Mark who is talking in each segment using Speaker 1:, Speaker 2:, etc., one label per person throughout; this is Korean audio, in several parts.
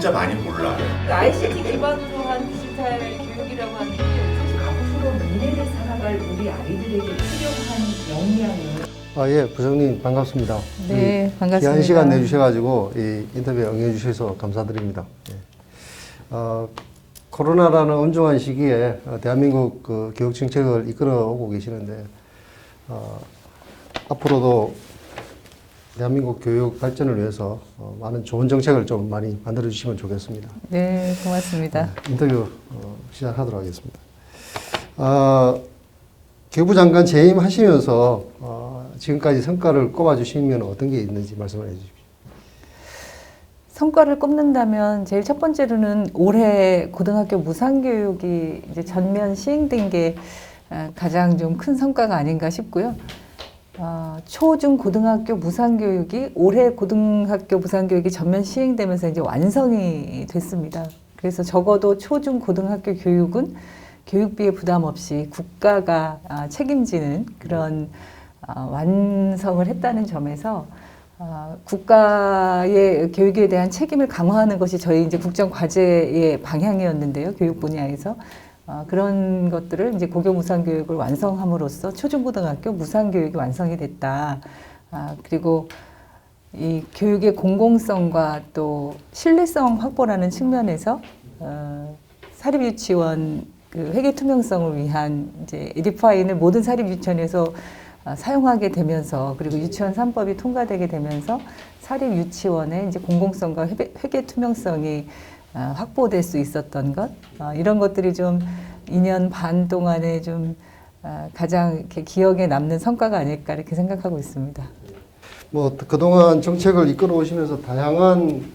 Speaker 1: 진짜 많이 몰라요.
Speaker 2: ICT 기반으로 한 디지털 교육이라고 하는 게 사실 앞으로 미래를 살아갈 우리 아이들에게 필요한 역량을.
Speaker 3: 예, 부장님 반갑습니다.
Speaker 2: 네, 반갑습니다.
Speaker 3: 귀한 시간 내주셔가지고 이 인터뷰에 응해주셔서 감사드립니다. 예. 코로나라는 엄중한 시기에 대한민국 그 교육 정책을 이끌어오고 계시는데 앞으로도 대한민국 교육 발전을 위해서 많은 좋은 정책을 좀 많이 만들어 주시면 좋겠습니다.
Speaker 2: 네, 고맙습니다.
Speaker 3: 인터뷰 시작하도록 하겠습니다. 교육부 장관 재임하시면서 지금까지 성과를 꼽아주시면 어떤 게 있는지 말씀을 해주십시오.
Speaker 2: 성과를 꼽는다면 제일 첫 번째로는 올해 고등학교 무상교육이 이제 전면 시행된 게 가장 좀 큰 성과가 아닌가 싶고요. 초, 중, 고등학교 무상교육이 올해 고등학교 무상교육이 전면 시행되면서 이제 완성이 됐습니다. 그래서 적어도 초, 중, 고등학교 교육은 교육비에 부담 없이 국가가 책임지는 그런 완성을 했다는 점에서 국가의 교육에 대한 책임을 강화하는 것이 저희 이제 국정과제의 방향이었는데요. 교육 분야에서. 그런 것들을 이제 고교 무상교육을 완성함으로써 초중고등학교 무상교육이 완성이 됐다. 그리고 이 교육의 공공성과 또 신뢰성 확보라는 측면에서 사립유치원 그 회계 투명성을 위한 이제 에듀파인을 모든 사립유치원에서 사용하게 되면서 그리고 유치원 3법이 통과되게 되면서 사립유치원의 이제 공공성과 회계 투명성이 확보될 수 있었던 것 이런 것들이 좀 2년 반 동안에 좀 가장 이렇게 기억에 남는 성과가 아닐까 이렇게 생각하고 있습니다.
Speaker 3: 뭐 그동안 정책을 이끌어 오시면서 다양한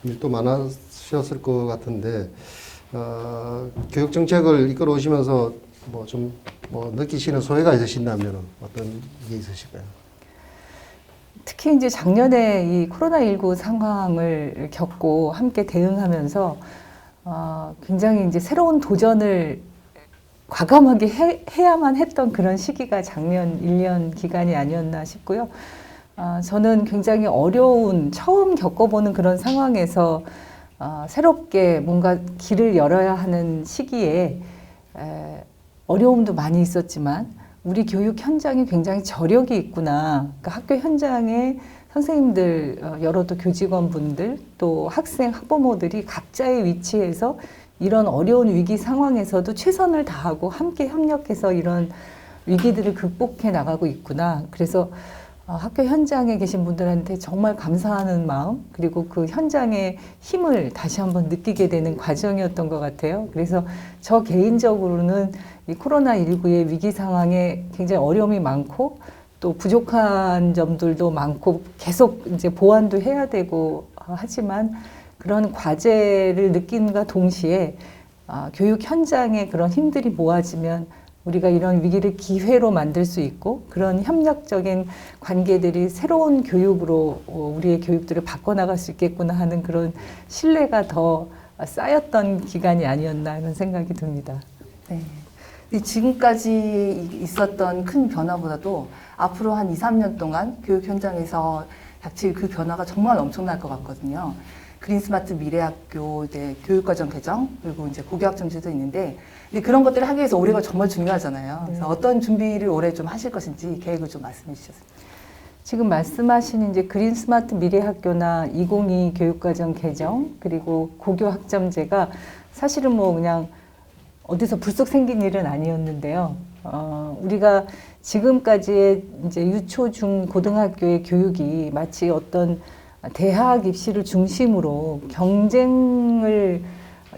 Speaker 3: 일도 많으셨을 것 같은데 교육 정책을 이끌어 오시면서 뭐 좀 느끼시는 소회가 있으신다면 어떤 게 있으실까요?
Speaker 2: 특히 이제 작년에 이 코로나19 상황을 겪고 함께 대응하면서 굉장히 이제 새로운 도전을 과감하게 해야만 했던 그런 시기가 작년 1년 기간이 아니었나 싶고요. 저는 굉장히 어려운 처음 겪어보는 그런 상황에서 새롭게 뭔가 길을 열어야 하는 시기에 어려움도 많이 있었지만 우리 교육 현장에 굉장히 저력이 있구나. 그러니까 학교 현장에 선생님들, 여러 또 교직원분들, 또 학생, 학부모들이 각자의 위치에서 이런 어려운 위기 상황에서도 최선을 다하고 함께 협력해서 이런 위기들을 극복해 나가고 있구나. 그래서 학교 현장에 계신 분들한테 정말 감사하는 마음, 그리고 그 현장의 힘을 다시 한번 느끼게 되는 과정이었던 것 같아요. 그래서 저 개인적으로는 이 코로나19의 위기 상황에 굉장히 어려움이 많고 또 부족한 점들도 많고 계속 이제 보완도 해야 되고 하지만 그런 과제를 느낀과 동시에 교육 현장에 그런 힘들이 모아지면 우리가 이런 위기를 기회로 만들 수 있고 그런 협력적인 관계들이 새로운 교육으로 우리의 교육들을 바꿔나갈 수 있겠구나 하는 그런 신뢰가 더 쌓였던 기간이 아니었나 하는 생각이 듭니다.
Speaker 4: 네. 지금까지 있었던 큰 변화보다도 앞으로 한 2, 3년 동안 교육 현장에서 닥칠 그 변화가 정말 엄청날 것 같거든요. 그린스마트 미래학교 이제 교육과정 개정 그리고 이제 고교학점제도 있는데 그런 것들을 하기 위해서 올해가 정말 중요하잖아요. 그래서 어떤 준비를 올해 좀 하실 것인지 계획을 좀 말씀해 주셨습니다.
Speaker 2: 지금 말씀하신 이제 그린스마트 미래학교나 2022 교육과정 개정 그리고 고교학점제가 사실은 뭐 그냥 어디서 불쑥 생긴 일은 아니었는데요. 우리가 지금까지의 이제 유초, 중, 고등학교의 교육이 마치 어떤 대학 입시를 중심으로 경쟁을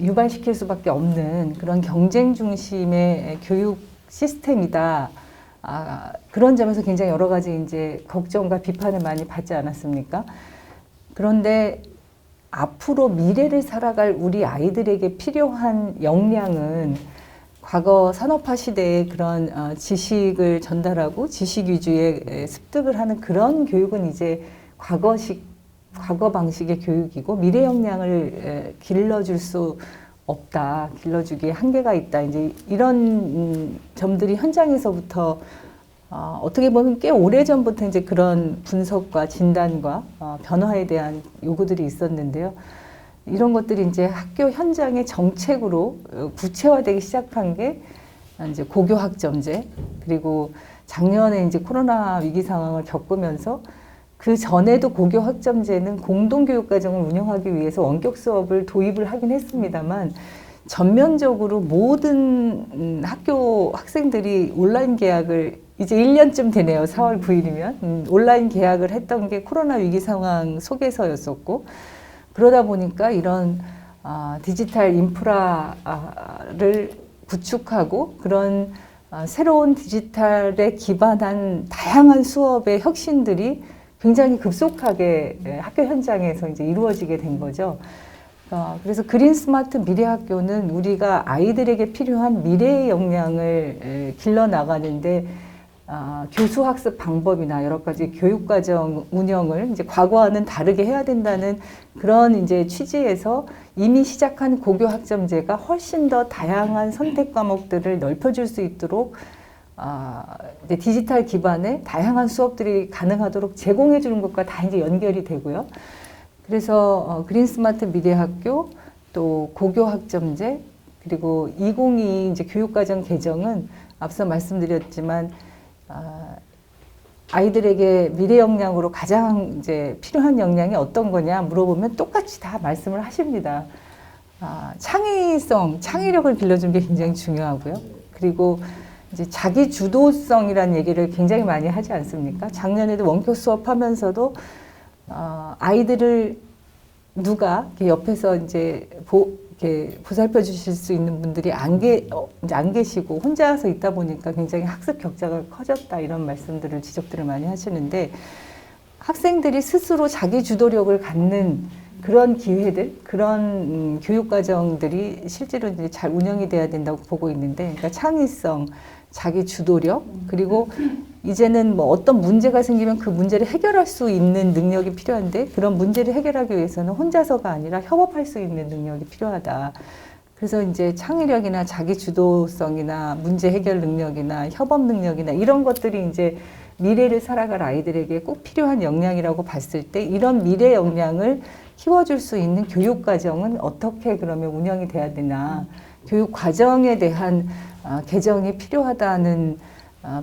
Speaker 2: 유발시킬 수밖에 없는 그런 경쟁 중심의 교육 시스템이다. 그런 점에서 굉장히 여러 가지 이제 걱정과 비판을 많이 받지 않았습니까? 그런데 앞으로 미래를 살아갈 우리 아이들에게 필요한 역량은 과거 산업화 시대의 그런 지식을 전달하고 지식 위주의 습득을 하는 그런 교육은 이제 과거 방식의 교육이고 미래 역량을 길러줄 수 없다. 길러주기에 한계가 있다. 이제 이런 점들이 현장에서부터 어떻게 보면 꽤 오래전부터 이제 그런 분석과 진단과 변화에 대한 요구들이 있었는데요. 이런 것들이 이제 학교 현장의 정책으로 구체화되기 시작한 게 이제 고교학점제, 그리고 작년에 이제 코로나 위기 상황을 겪으면서 그 전에도 고교학점제는 공동교육과정을 운영하기 위해서 원격 수업을 도입을 하긴 했습니다만 전면적으로 모든 학교 학생들이 온라인 계약을 이제 1년쯤 되네요. 4월 9일이면. 온라인 계약을 했던 게 코로나 위기 상황 속에서였었고, 그러다 보니까 이런 디지털 인프라를 구축하고 그런 새로운 디지털에 기반한 다양한 수업의 혁신들이 굉장히 급속하게 학교 현장에서 이제 이루어지게 된 거죠. 그래서 그린 스마트 미래 학교는 우리가 아이들에게 필요한 미래의 역량을 길러 나가는데 교수 학습 방법이나 여러 가지 교육과정 운영을 이제 과거와는 다르게 해야 된다는 그런 이제 취지에서 이미 시작한 고교 학점제가 훨씬 더 다양한 선택 과목들을 넓혀줄 수 있도록 이제 디지털 기반의 다양한 수업들이 가능하도록 제공해 주는 것과 다 이제 연결이 되고요. 그래서 그린 스마트 미래 학교, 또 고교 학점제, 그리고 2022 이제 교육과정 개정은 앞서 말씀드렸지만 아이들에게 미래 역량으로 가장 이제 필요한 역량이 어떤 거냐 물어보면 똑같이 다 말씀을 하십니다. 창의성, 창의력을 길러주는 게 굉장히 중요하고요. 그리고 이제 자기 주도성이라는 얘기를 굉장히 많이 하지 않습니까? 작년에도 원격 수업하면서도 아이들을 누가 이렇게 옆에서 이제 이렇게 보살펴 주실 수 있는 분들이 이제 안 계시고 혼자서 있다 보니까 굉장히 학습 격차가 커졌다 이런 말씀들을 지적들을 많이 하시는데 학생들이 스스로 자기 주도력을 갖는 그런 기회들, 그런 교육 과정들이 실제로 이제 잘 운영이 돼야 된다고 보고 있는데, 그러니까 창의성, 자기 주도력, 그리고 이제는 뭐 어떤 문제가 생기면 그 문제를 해결할 수 있는 능력이 필요한데 그런 문제를 해결하기 위해서는 혼자서가 아니라 협업할 수 있는 능력이 필요하다. 그래서 이제 창의력이나 자기 주도성이나 문제 해결 능력이나 협업 능력이나 이런 것들이 이제 미래를 살아갈 아이들에게 꼭 필요한 역량이라고 봤을 때 이런 미래 역량을 키워줄 수 있는 교육 과정은 어떻게 그러면 운영이 돼야 되나, 교육 과정에 대한 개정이 필요하다는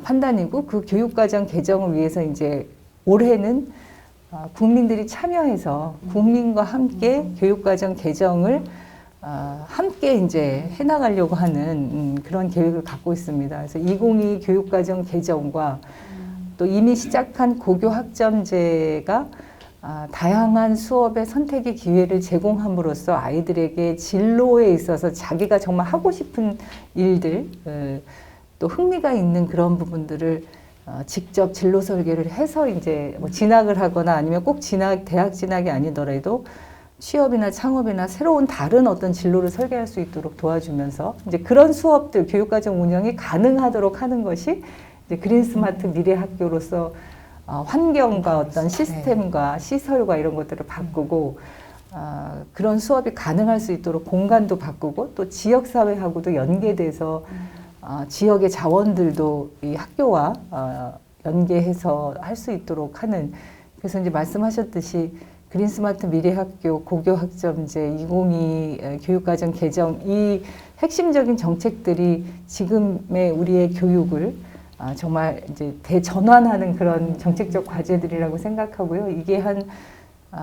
Speaker 2: 판단이고, 그 교육과정 개정을 위해서 이제 올해는 국민들이 참여해서 국민과 함께 교육과정 개정을 함께 이제 해나가려고 하는 그런 계획을 갖고 있습니다. 그래서 2022 교육과정 개정과 또 이미 시작한 고교 학점제가 다양한 수업의 선택의 기회를 제공함으로써 아이들에게 진로에 있어서 자기가 정말 하고 싶은 일들, 또 흥미가 있는 그런 부분들을 직접 진로 설계를 해서 이제 뭐 진학을 하거나 아니면 꼭 대학 진학이 아니더라도 취업이나 창업이나 새로운 다른 어떤 진로를 설계할 수 있도록 도와주면서 이제 그런 수업들, 교육과정 운영이 가능하도록 하는 것이 이제 그린 스마트 미래 학교로서 환경과 어떤 시스템과 시설과 이런 것들을 바꾸고 그런 수업이 가능할 수 있도록 공간도 바꾸고 또 지역사회하고도 연계돼서 지역의 자원들도 이 학교와 연계해서 할 수 있도록 하는, 그래서 이제 말씀하셨듯이 그린 스마트 미래 학교, 고교 학점제, 2022 교육과정 개정, 이 핵심적인 정책들이 지금의 우리의 교육을 정말 이제 대전환하는 그런 정책적 과제들이라고 생각하고요. 이게 한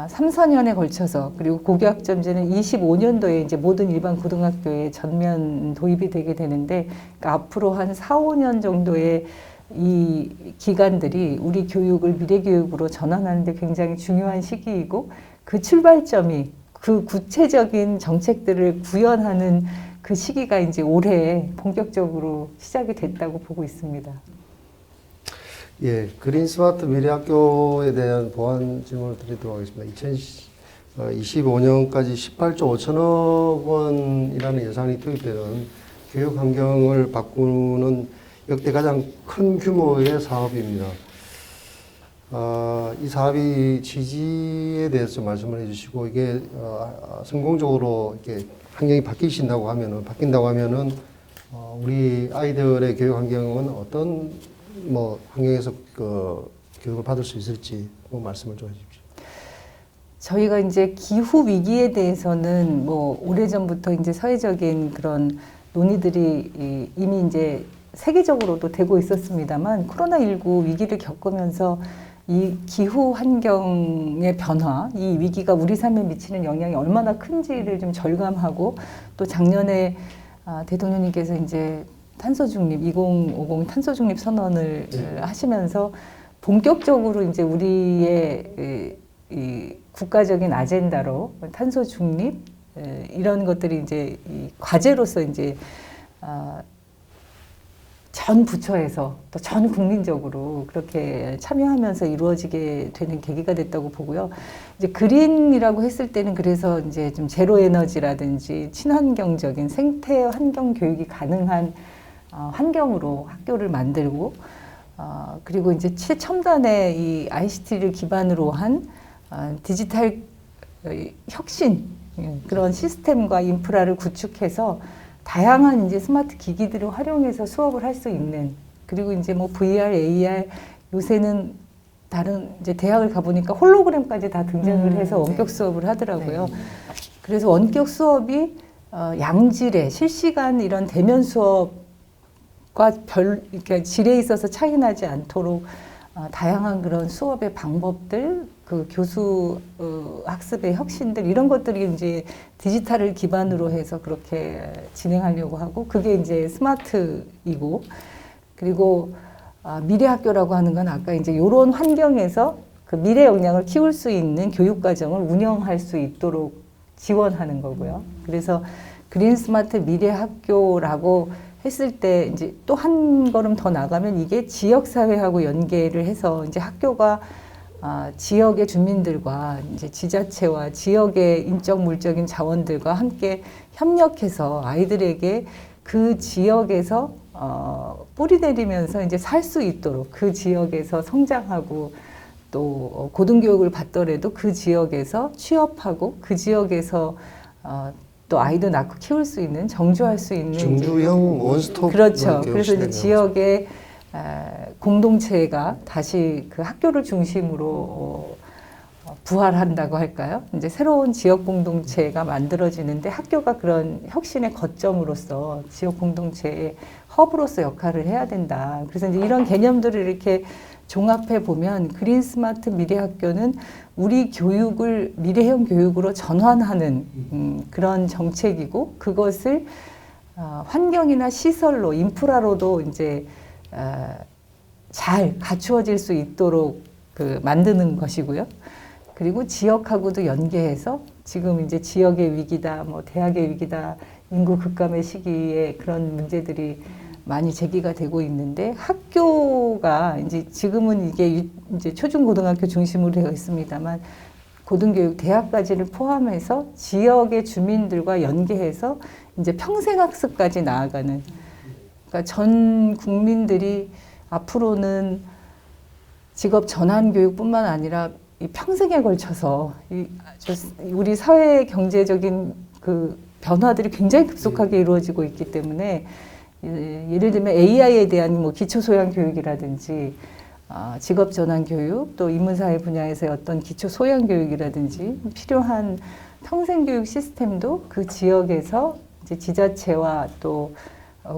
Speaker 2: 3, 4년에 걸쳐서, 그리고 고교학점제는 25년도에 이제 모든 일반 고등학교에 전면 도입이 되게 되는데, 그러니까 앞으로 한 4, 5년 정도의 이 기간들이 우리 교육을 미래 교육으로 전환하는 데 굉장히 중요한 시기이고, 그 출발점이 그 구체적인 정책들을 구현하는 그 시기가 이제 올해 본격적으로 시작이 됐다고 보고 있습니다.
Speaker 3: 예, 그린 스마트 미래학교에 대한 보완 질문을 드리도록 하겠습니다. 2025년까지 18조 5천억 원이라는 예산이 투입되는 교육 환경을 바꾸는 역대 가장 큰 규모의 사업입니다. 이 사업이 취지에 대해서 좀 말씀을 해주시고, 이게 성공적으로 이렇게 환경이 바뀐다고 하면은 우리 아이들의 교육 환경은 어떤 뭐 환경에서 그 교육을 받을 수 있을지 뭐 말씀을 좀 해주십시오.
Speaker 2: 저희가 이제 기후 위기에 대해서는 뭐 오래전부터 이제 사회적인 그런 논의들이 이미 이제 세계적으로도 되고 있었습니다만 코로나19 위기를 겪으면서 이 기후 환경의 변화, 이 위기가 우리 삶에 미치는 영향이 얼마나 큰지를 좀 절감하고 또 작년에 대통령님께서 이제 탄소 중립, 2050 탄소 중립 선언을 하시면서 본격적으로 이제 우리의 이 국가적인 아젠다로 탄소 중립 이런 것들이 이제 이 과제로서 이제 전 부처에서 또 전 국민적으로 그렇게 참여하면서 이루어지게 되는 계기가 됐다고 보고요. 이제 그린이라고 했을 때는 그래서 이제 좀 제로 에너지라든지 친환경적인 생태 환경 교육이 가능한 환경으로 학교를 만들고 그리고 이제 최첨단의 이 ICT를 기반으로 한 디지털 혁신 그런 시스템과 인프라를 구축해서 다양한 이제 스마트 기기들을 활용해서 수업을 할 수 있는 그리고 이제 뭐 VR, AR 요새는 다른 이제 대학을 가보니까 홀로그램까지 다 등장을 해서 원격
Speaker 4: 네.
Speaker 2: 수업을 하더라고요.
Speaker 4: 네.
Speaker 2: 그래서 원격 수업이 양질의 실시간 이런 대면 수업과 이렇게 질에 있어서 차이 나지 않도록 다양한 그런 수업의 방법들, 그 교수 학습의 혁신들 이런 것들이 이제 디지털을 기반으로 해서 그렇게 진행하려고 하고 그게 이제 스마트이고 그리고 미래 학교라고 하는 건 아까 이제 이런 환경에서 그 미래 역량을 키울 수 있는 교육 과정을 운영할 수 있도록 지원하는 거고요. 그래서 그린 스마트 미래 학교라고 했을 때 이제 또 한 걸음 더 나가면 이게 지역 사회하고 연계를 해서 이제 학교가 지역의 주민들과 이제 지자체와 지역의 인적 물적인 자원들과 함께 협력해서 아이들에게 그 지역에서 뿌리 내리면서 이제 살 수 있도록 그 지역에서 성장하고 또 고등교육을 받더라도 그 지역에서 취업하고 그 지역에서 또 아이도 낳고 키울 수 있는 정주할 수 있는
Speaker 3: 중주형 원스톱
Speaker 2: 그렇죠.
Speaker 3: 교육
Speaker 2: 그래서 이제
Speaker 3: 시대네요.
Speaker 2: 지역의 공동체가 다시 그 학교를 중심으로 부활한다고 할까요? 이제 새로운 지역 공동체가 만들어지는데 학교가 그런 혁신의 거점으로서 지역 공동체의 허브로서 역할을 해야 된다. 그래서 이제 이런 개념들을 이렇게 종합해 보면 그린 스마트 미래 학교는 우리 교육을 미래형 교육으로 전환하는 그런 정책이고 그것을 환경이나 시설로 인프라로도 이제 잘 갖추어질 수 있도록 그 만드는 것이고요. 그리고 지역하고도 연계해서 지금 이제 지역의 위기다, 뭐 대학의 위기다, 인구 급감의 시기에 그런 문제들이 많이 제기가 되고 있는데 학교가 이제 지금은 이게 이제 초중고등학교 중심으로 되어 있습니다만 고등교육 대학까지를 포함해서 지역의 주민들과 연계해서 이제 평생학습까지 나아가는 그러니까 전 국민들이 앞으로는 직업 전환 교육뿐만 아니라 이 평생에 걸쳐서 우리 사회 경제적인 그 변화들이 굉장히 급속하게 이루어지고 있기 때문에 예를 들면 AI에 대한 뭐 기초 소양 교육이라든지 직업 전환 교육 또 인문사회 분야에서의 어떤 기초 소양 교육이라든지 필요한 평생 교육 시스템도 그 지역에서 이제 지자체와 또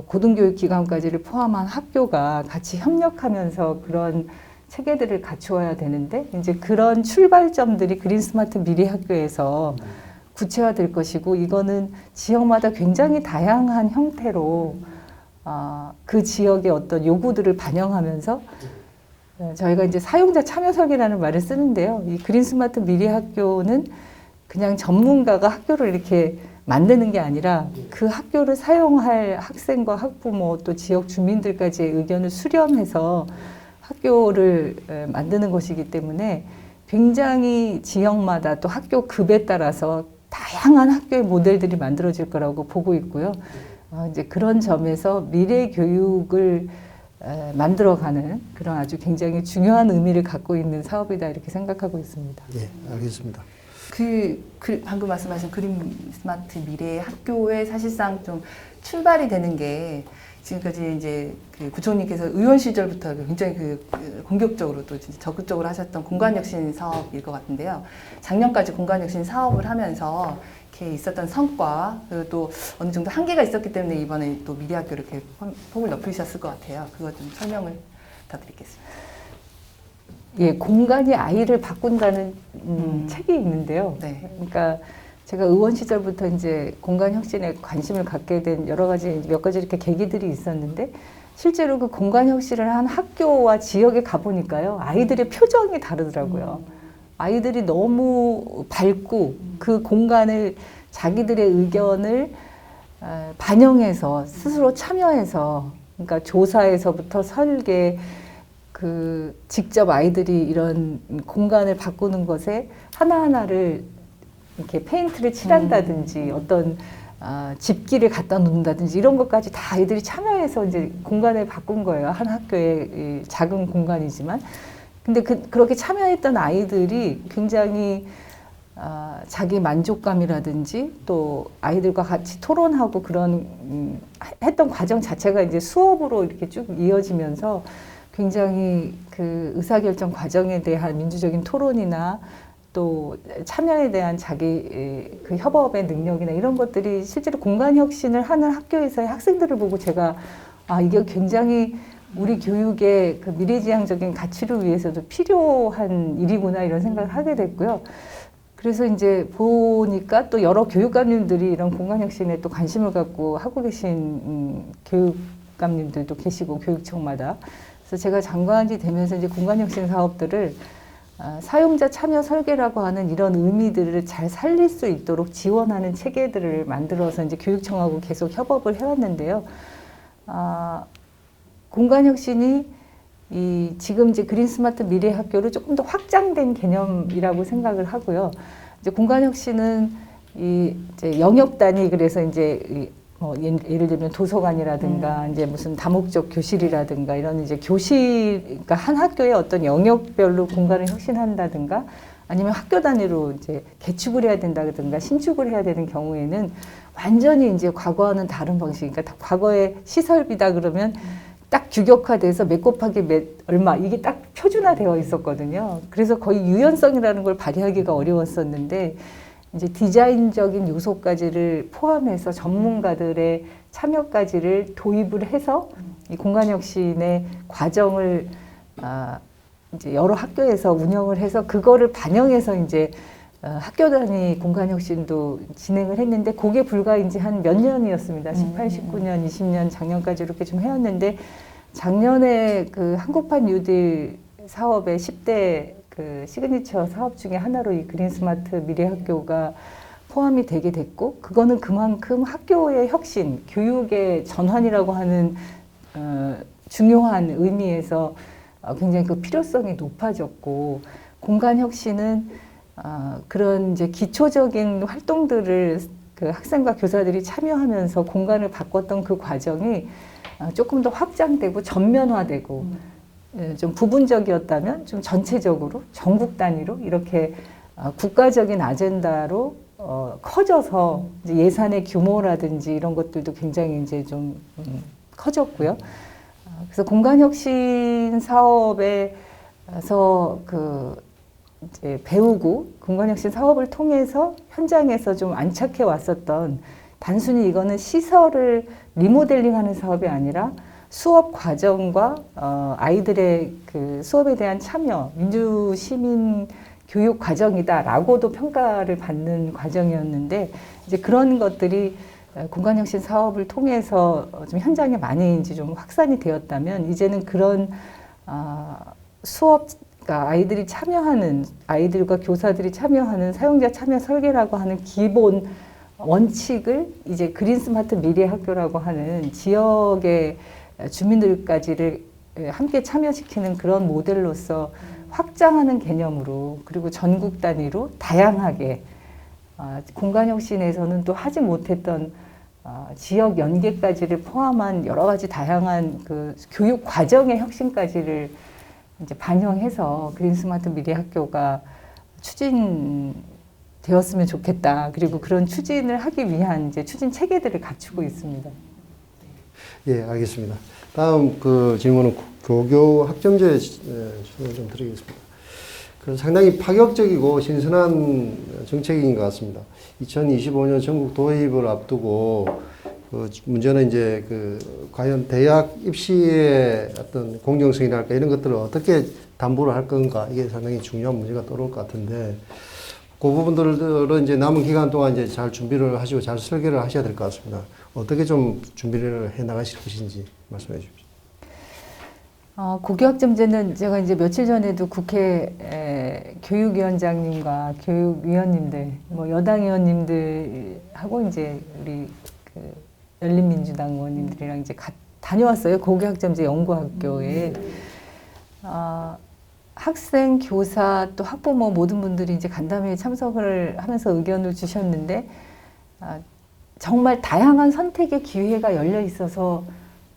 Speaker 2: 고등교육 기관까지를 포함한 학교가 같이 협력하면서 그런 체계들을 갖추어야 되는데 이제 그런 출발점들이 그린 스마트 미래 학교에서 구체화될 것이고 이거는 지역마다 굉장히 다양한 형태로 그 지역의 어떤 요구들을 반영하면서 저희가 이제 사용자 참여 설계라는 말을 쓰는데요. 이 그린 스마트 미래 학교는 그냥 전문가가 학교를 이렇게 만드는 게 아니라 그 학교를 사용할 학생과 학부모 또 지역 주민들까지의 의견을 수렴해서 학교를 만드는 것이기 때문에 굉장히 지역마다 또 학교 급에 따라서 다양한 학교의 모델들이 만들어질 거라고 보고 있고요. 이제 그런 점에서 미래 교육을 만들어가는 그런 아주 굉장히 중요한 의미를 갖고 있는 사업이다 이렇게 생각하고 있습니다.
Speaker 3: 네, 알겠습니다.
Speaker 4: 방금 말씀하신 그린 스마트 미래 학교에 사실상 좀 출발이 되는 게 지금까지 이제 그 부총리께서 의원 시절부터 굉장히 공격적으로 또 진짜 적극적으로 하셨던 공간혁신 사업일 것 같은데요. 작년까지 공간혁신 사업을 하면서 이렇게 있었던 성과, 그리고 또 어느 정도 한계가 있었기 때문에 이번에 또 미래학교를 이렇게 폭을 넓히셨을 것 같아요. 그거 좀 설명을 부탁드리겠습니다.
Speaker 2: 예, 공간이 아이를 바꾼다는 책이 있는데요.
Speaker 4: 네.
Speaker 2: 그러니까 제가 의원 시절부터 이제 공간 혁신에 관심을 갖게 된 여러 가지 몇 가지 이렇게 계기들이 있었는데 실제로 그 공간 혁신을 한 학교와 지역에 가 보니까요, 아이들의 표정이 다르더라고요. 아이들이 너무 밝고 그 공간을 자기들의 의견을 반영해서 스스로 참여해서, 그러니까 조사에서부터 설계, 그 직접 아이들이 이런 공간을 바꾸는 것에 하나하나를 이렇게 페인트를 칠한다든지 어떤 집기를 갖다 놓는다든지 이런 것까지 다 아이들이 참여해서 이제 공간을 바꾼 거예요. 한 학교의 이 작은 공간이지만. 근데 그렇게 참여했던 아이들이 굉장히 자기 만족감이라든지 또 아이들과 같이 토론하고 그런 했던 과정 자체가 이제 수업으로 이렇게 쭉 이어지면서 굉장히 그 의사결정 과정에 대한 민주적인 토론이나 또 참여에 대한 자기 그 협업의 능력이나 이런 것들이 실제로 공간 혁신을 하는 학교에서의 학생들을 보고 제가 이게 굉장히 우리 교육의 그 미래지향적인 가치를 위해서도 필요한 일이구나 이런 생각을 하게 됐고요. 그래서 이제 보니까 또 여러 교육감님들이 이런 공간 혁신에 또 관심을 갖고 하고 계신 교육감님들도 계시고 교육청마다. 그래서 제가 장관이 되면서 이제 공간 혁신 사업들을 사용자 참여 설계라고 하는 이런 의미들을 잘 살릴 수 있도록 지원하는 체계들을 만들어서 이제 교육청하고 계속 협업을 해왔는데요. 공간혁신이 지금 이제 그린 스마트 미래 학교를 조금 더 확장된 개념이라고 생각을 하고요. 이제 공간혁신은 이제 영역 단위, 그래서 이제 예를 들면 도서관이라든가 이제 무슨 다목적 교실이라든가 이런 이제 그러니까 한 학교의 어떤 영역별로 공간을 혁신한다든가 아니면 학교 단위로 이제 개축을 해야 된다든가 신축을 해야 되는 경우에는 완전히 이제 과거와는 다른 방식. 그러니까 과거에 시설비다 그러면 딱 규격화돼서 몇 곱하기 몇 얼마 이게 딱 표준화되어 있었거든요. 그래서 거의 유연성이라는 걸 발휘하기가 어려웠었는데 이제 디자인적인 요소까지를 포함해서 전문가들의 참여까지를 도입을 해서 이 공간혁신의 과정을 이제 여러 학교에서 운영을 해서 그거를 반영해서 이제 학교 단위 공간혁신도 진행을 했는데 그게 불과 이제 한 몇 년이었습니다. 18, 19년, 20년 작년까지 이렇게 좀 해왔는데 작년에 그 한국판 뉴딜 사업의 10대 그 시그니처 사업 중에 하나로 이 그린 스마트 미래 학교가 포함이 되게 됐고 그거는 그만큼 학교의 혁신, 교육의 전환이라고 하는 중요한 의미에서 굉장히 그 필요성이 높아졌고 공간 혁신은 그런 이제 기초적인 활동들을 그 학생과 교사들이 참여하면서 공간을 바꿨던 그 과정이 조금 더 확장되고 전면화되고 좀 부분적이었다면 좀 전체적으로 전국 단위로 이렇게 국가적인 아젠다로 커져서 이제 예산의 규모라든지 이런 것들도 굉장히 이제 좀 커졌고요. 그래서 공간혁신 사업에서 이제 배우고 공간혁신 사업을 통해서 현장에서 좀 안착해 왔었던 단순히 이거는 시설을 리모델링하는 사업이 아니라 수업 과정과 아이들의 그 수업에 대한 참여, 민주 시민 교육 과정이다라고도 평가를 받는 과정이었는데 이제 그런 것들이 공간혁신 사업을 통해서 좀 현장에 많이 이제 좀 확산이 되었다면 이제는 그런 수업, 그러니까 아이들이 참여하는 아이들과 교사들이 참여하는 사용자 참여 설계라고 하는 기본 원칙을 이제 그린 스마트 미래 학교라고 하는 지역의 주민들까지를 함께 참여시키는 그런 모델로서 확장하는 개념으로 그리고 전국 단위로 다양하게 공간혁신에서는 또 하지 못했던 지역 연계까지를 포함한 여러 가지 다양한 그 교육 과정의 혁신까지를 이제 반영해서 그린 스마트 미래 학교가 추진되었으면 좋겠다. 그리고 그런 추진을 하기 위한 이제 추진 체계들을 갖추고 있습니다.
Speaker 3: 예, 알겠습니다. 다음 그 질문은 고교 학점제 질문을 좀 드리겠습니다. 그 상당히 파격적이고 신선한 정책인 것 같습니다. 2025년 전국 도입을 앞두고 그 문제는 이제 그 과연 대학 입시의 어떤 공정성이랄까 이런 것들을 어떻게 담보를 할 건가 이게 상당히 중요한 문제가 떠오를 것 같은데 그 부분들은 이제 남은 기간 동안 이제 잘 준비를 하시고 잘 설계를 하셔야 될 것 같습니다. 어떻게 좀 준비를 해 나가실 것인지 말씀해 주십시오.
Speaker 2: 고교학점제는 제가 이제 며칠 전에도 국회 교육위원장님과 교육위원님들, 뭐 여당 의원님들하고 이제 우리 그 열린민주당 의원님들이랑 이제 다녀왔어요. 고교학점제 연구학교에. 학생, 교사, 또 학부모 모든 분들이 이제 간담회에 참석을 하면서 의견을 주셨는데, 정말 다양한 선택의 기회가 열려 있어서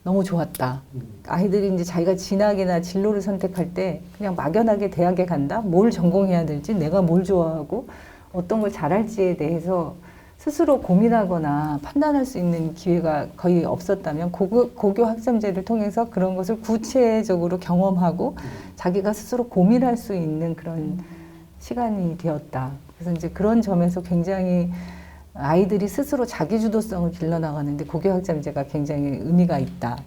Speaker 2: 너무 좋았다. 아이들이 이제 자기가 진학이나 진로를 선택할 때 그냥 막연하게 대학에 간다? 뭘 전공해야 될지, 내가 뭘 좋아하고 어떤 걸 잘할지에 대해서 스스로 고민하거나 판단할 수 있는 기회가 거의 없었다면 고교 학점제를 통해서 그런 것을 구체적으로 경험하고 자기가 스스로 고민할 수 있는 그런 시간이 되었다. 그래서 이제 그런 점에서 굉장히 아이들이 스스로 자기주도성을 길러나가는데 고교학점제가 굉장히 의미가 있다.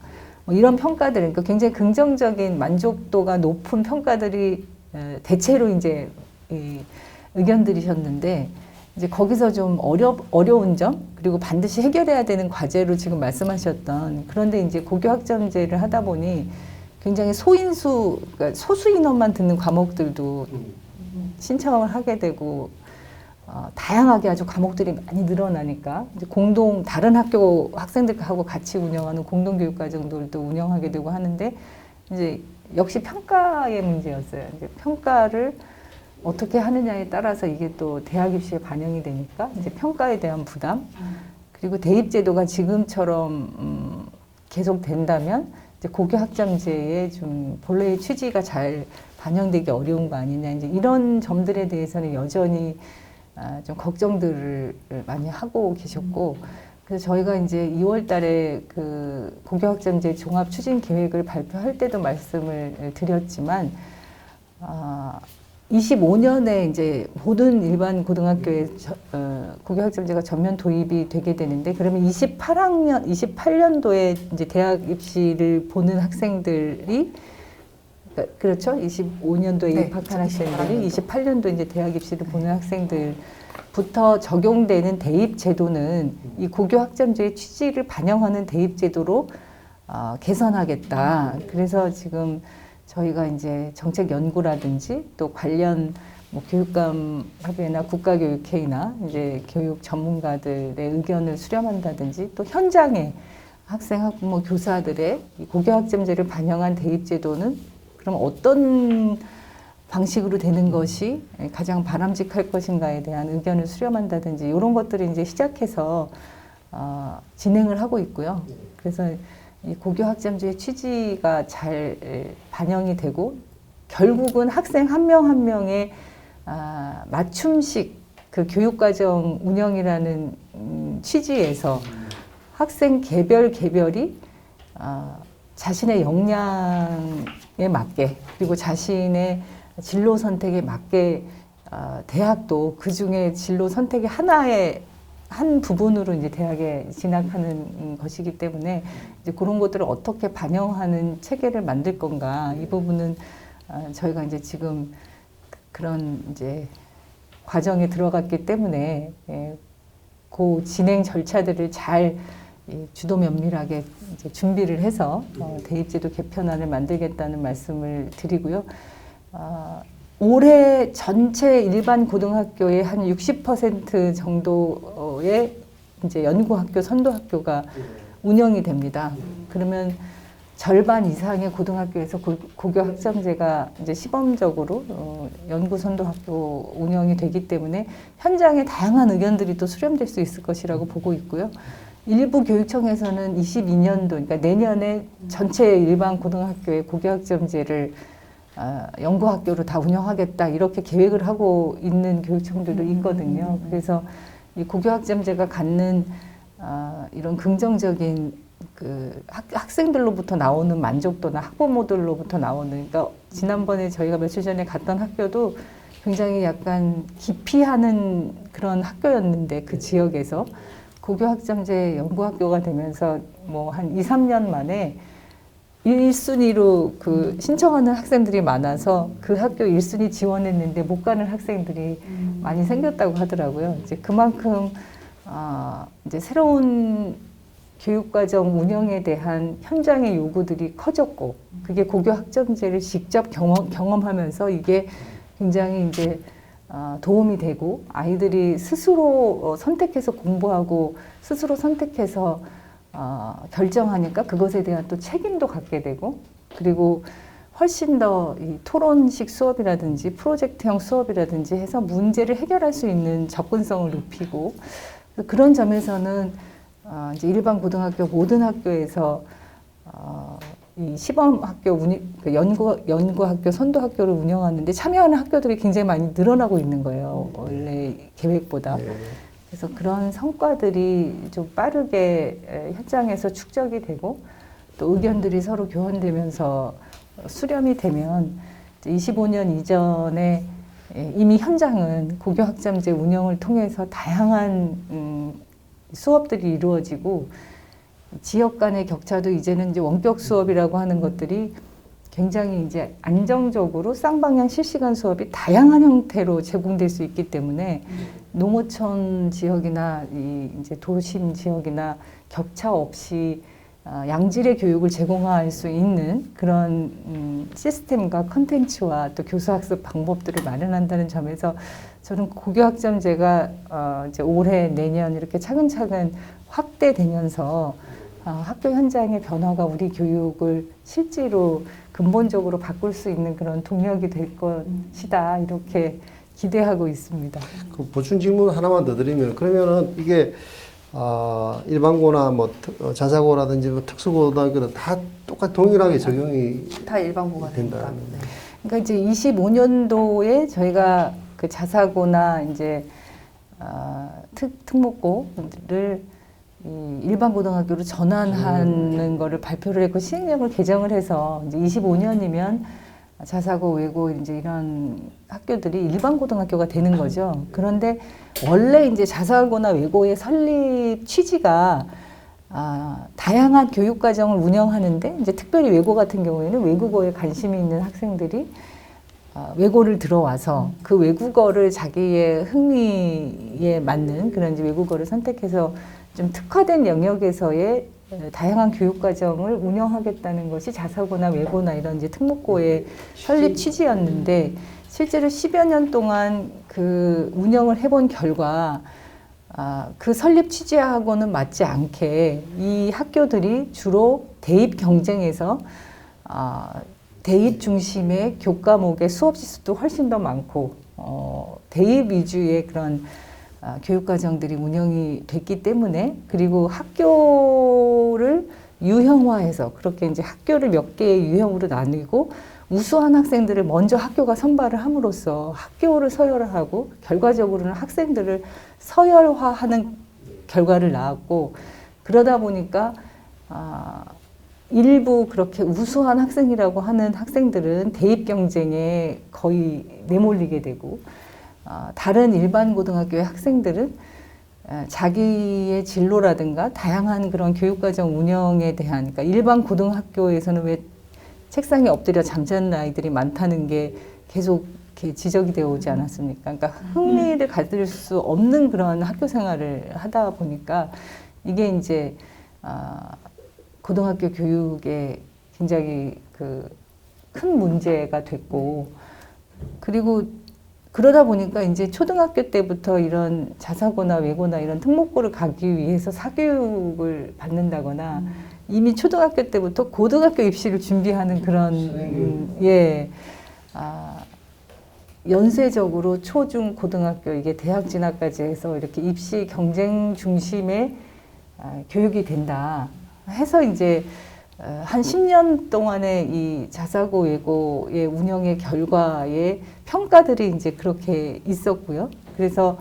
Speaker 2: 뭐 이런 평가들, 그러니까 굉장히 긍정적인 만족도가 높은 평가들이 대체로 이제 의견들이셨는데 이제 거기서 좀 어려운 점 그리고 반드시 해결해야 되는 과제로 지금 말씀하셨던 그런데 이제 고교학점제를 하다 보니 굉장히 소인수, 그러니까 소수 인원만 듣는 과목들도 신청을 하게 되고 다양하게 아주 과목들이 많이 늘어나니까 이제 다른 학교 학생들하고 같이 운영하는 공동교육과정들도 운영하게 되고 하는데 이제 역시 평가의 문제였어요. 이제 평가를 어떻게 하느냐에 따라서 이게 또 대학 입시에 반영이 되니까 이제 평가에 대한 부담 그리고 대입제도가 지금처럼 계속 된다면 이제 고교학점제의 좀 본래의 취지가 잘 반영되기 어려운 거 아니냐 이제 이런 점들에 대해서는 여전히 좀 걱정들을 많이 하고 계셨고, 그래서 저희가 이제 2월 달에 그 고교학점제 종합 추진 계획을 발표할 때도 말씀을 드렸지만, 25년에 이제 모든 일반 고등학교에 고교학점제가 전면 도입이 되게 되는데, 그러면 28년도에 이제 대학 입시를 보는 학생들이 그렇죠. 25년도에
Speaker 4: 네,
Speaker 2: 입학한 학생들이 28년도 이제 대학 입시를 보는 학생들부터 적용되는 대입 제도는 이 고교 학점제의 취지를 반영하는 대입 제도로 개선하겠다. 그래서 지금 저희가 이제 정책 연구라든지 또 관련 뭐 교육감 협의회나 국가교육회의나 이제 교육 전문가들의 의견을 수렴한다든지 또 현장에 학생, 학부모, 교사들의 이 고교 학점제를 반영한 대입 제도는 그럼 어떤 방식으로 되는 것이 가장 바람직할 것인가에 대한 의견을 수렴한다든지 이런 것들을 이제 시작해서 진행을 하고 있고요. 그래서 이 고교 학점제의 취지가 잘 반영이 되고 결국은 학생 한 명 한 명의 맞춤식 그 교육과정 운영이라는 취지에서 학생 개별이 자신의 역량에 맞게 그리고 자신의 진로 선택에 맞게 대학도 그 중에 진로 선택의 한 부분으로 이제 대학에 진학하는 것이기 때문에 이제 그런 것들을 어떻게 반영하는 체계를 만들 건가 이 부분은 저희가 이제 지금 그런 이제 과정에 들어갔기 때문에 그 진행 절차들을 잘 주도 면밀하게 이제 준비를 해서 대입제도 개편안을 만들겠다는 말씀을 드리고요. 올해 전체 일반 고등학교의 한 60% 정도의 이제 연구학교, 선도학교가 운영이 됩니다. 그러면 절반 이상의 고등학교에서 고교 학점제가 이제 시범적으로 연구 선도학교 운영이 되기 때문에 현장에 다양한 의견들이 또 수렴될 수 있을 것이라고 보고 있고요. 일부 교육청에서는 22년도, 그러니까 내년에 전체 일반 고등학교의 고교학점제를 연구학교로 다 운영하겠다 이렇게 계획을 하고 있는 교육청들도 있거든요. 그래서 이 고교학점제가 갖는 이런 긍정적인 그 학생들로부터 나오는 만족도나 학부모들로부터 나오는, 그러니까 지난번에 저희가 며칠 전에 갔던 학교도 굉장히 약간 기피하는 그런 학교였는데 그 지역에서 고교학점제 연구학교가 되면서 뭐 한 2, 3년 만에 1순위로 그 신청하는 학생들이 많아서 그 학교 1순위 지원했는데 못 가는 학생들이 많이 생겼다고 하더라고요. 이제 그만큼 이제 새로운 교육과정 운영에 대한 현장의 요구들이 커졌고, 그게 고교 학점제를 직접 경험하면서 이게 굉장히 이제 도움이 되고, 아이들이 스스로 선택해서 공부하고 스스로 선택해서 결정하니까 그것에 대한 또 책임도 갖게 되고, 그리고 훨씬 더 이 토론식 수업이라든지 프로젝트형 수업이라든지 해서 문제를 해결할 수 있는 접근성을 높이고, 그런 점에서는 이제 일반 고등학교 모든 학교에서 이 시범학교 그 연구학교 선도학교를 운영하는데 참여하는 학교들이 굉장히 많이 늘어나고 있는 거예요. 원래 계획보다.
Speaker 3: 네.
Speaker 2: 그래서 그런 성과들이 좀 빠르게 현장에서 축적이 되고 또 의견들이 서로 교환되면서 수렴이 되면 25년 이전에 이미 현장은 고교학점제 운영을 통해서 다양한 수업들이 이루어지고, 지역 간의 격차도 이제는 이제 원격 수업이라고 하는 것들이 굉장히 이제 안정적으로 쌍방향 실시간 수업이 다양한 형태로 제공될 수 있기 때문에 농어촌 지역이나 이제 도심 지역이나 격차 없이 양질의 교육을 제공할 수 있는 그런 시스템과 컨텐츠와 또 교수학습 방법들을 마련한다는 점에서 저는 고교학점제가 이제 올해 내년 이렇게 차근차근 확대되면서 학교 현장의 변화가 우리 교육을 실제로 근본적으로 바꿀 수 있는 그런 동력이 될 것이다, 이렇게 기대하고 있습니다.
Speaker 3: 그 보충 질문 하나만 더 드리면, 그러면은 이게 일반고나 뭐 자사고라든지 뭐 특수고등학교는 다 똑같이 동일하게 적용이
Speaker 4: 다 일반고가 되니까.
Speaker 3: 된다.
Speaker 4: 네.
Speaker 2: 그러니까 이제 25년도에 저희가 그 자사고나 이제 특목고를 이 일반 고등학교로 전환하는 거를 발표를 했고 시행령을 개정을 해서 이제 25년이면 자사고, 외고 이제 이런 학교들이 일반 고등학교가 되는 거죠. 그런데 원래 이제 자사고나 외고의 설립 취지가 다양한 교육 과정을 운영하는데, 이제 특별히 외고 같은 경우에는 외국어에 관심이 있는 학생들이 외고를 들어와서 그 외국어를 자기의 흥미에 맞는 그런 이제 외국어를 선택해서 좀 특화된 영역에서의 다양한 교육 과정을 운영하겠다는 것이 자사고나 외고나 이런 이제 특목고의 설립 취지였는데, 실제로 10여 년 동안 그 운영을 해본 결과 그 설립 취지하고는 맞지 않게 이 학교들이 주로 대입 경쟁에서 대입 중심의 교과목의 수업 지수도 훨씬 더 많고 대입 위주의 그런 교육과정들이 운영이 됐기 때문에, 그리고 학교를 유형화해서 그렇게 이제 학교를 몇 개의 유형으로 나누고 우수한 학생들을 먼저 학교가 선발을 함으로써 학교를 서열화하고 결과적으로는 학생들을 서열화하는 결과를 낳았고, 그러다 보니까 일부 그렇게 우수한 학생이라고 하는 학생들은 대입 경쟁에 거의 내몰리게 되고, 다른 일반 고등학교의 학생들은 자기의 진로라든가 다양한 그런 교육과정 운영에 대한, 그러니까 일반 고등학교에서는 왜 책상에 엎드려 잠자는 아이들이 많다는 게 계속 이렇게 지적이 되어 오지 않았습니까? 그러니까 흥미를 가질 수 없는 그런 학교 생활을 하다 보니까 이게 이제 고등학교 교육에 굉장히 큰 문제가 됐고, 그리고 그러다 보니까 이제 초등학교 때부터 이런 자사고나 외고나 이런 특목고를 가기 위해서 사교육을 받는다거나 이미 초등학교 때부터 고등학교 입시를 준비하는 그런 연쇄적으로 초중 고등학교 이게 대학 진학까지 해서 이렇게 입시 경쟁 중심의 교육이 된다 해서 이제 한 10년 동안의 이 자사고 외고의 운영의 결과의 평가들이 이제 그렇게 있었고요. 그래서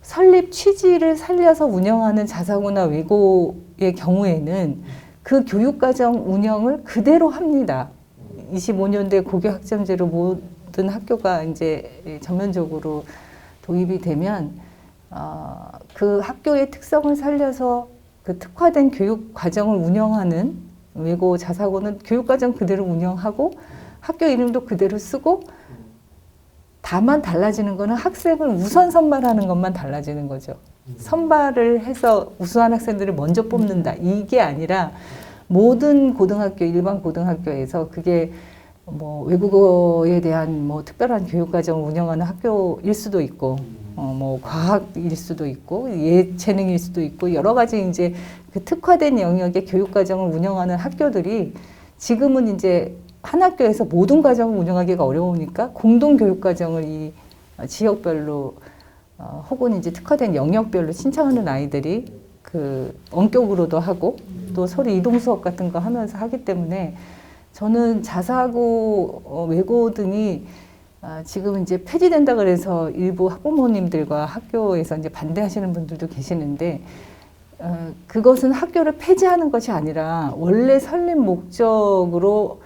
Speaker 2: 설립 취지를 살려서 운영하는 자사고나 외고의 경우에는 그 교육과정 운영을 그대로 합니다. 25년도에 고교 학점제로 모든 학교가 이제 전면적으로 도입이 되면 그 학교의 특성을 살려서 그 특화된 교육 과정을 운영하는 외고 자사고는 교육과정 그대로 운영하고 학교 이름도 그대로 쓰고 다만 달라지는 거는 학생을 우선 선발하는 것만 달라지는 거죠. 선발을 해서 우수한 학생들을 먼저 뽑는다. 이게 아니라 모든 고등학교, 일반 고등학교에서 그게 뭐 외국어에 대한 뭐 특별한 교육과정을 운영하는 학교일 수도 있고, 뭐 과학일 수도 있고, 예체능일 수도 있고, 여러 가지 이제 그 특화된 영역의 교육과정을 운영하는 학교들이 지금은 이제 한 학교에서 모든 과정을 운영하기가 어려우니까 공동교육과정을 이 지역별로 혹은 이제 특화된 영역별로 신청하는 아이들이 그 원격으로도 하고 또 서로 이동 수업 같은 거 하면서 하기 때문에 저는 자사고, 외고 등이 지금 이제 폐지된다 그래서 일부 학부모님들과 학교에서 이제 반대하시는 분들도 계시는데 그것은 학교를 폐지하는 것이 아니라 원래 설립 목적으로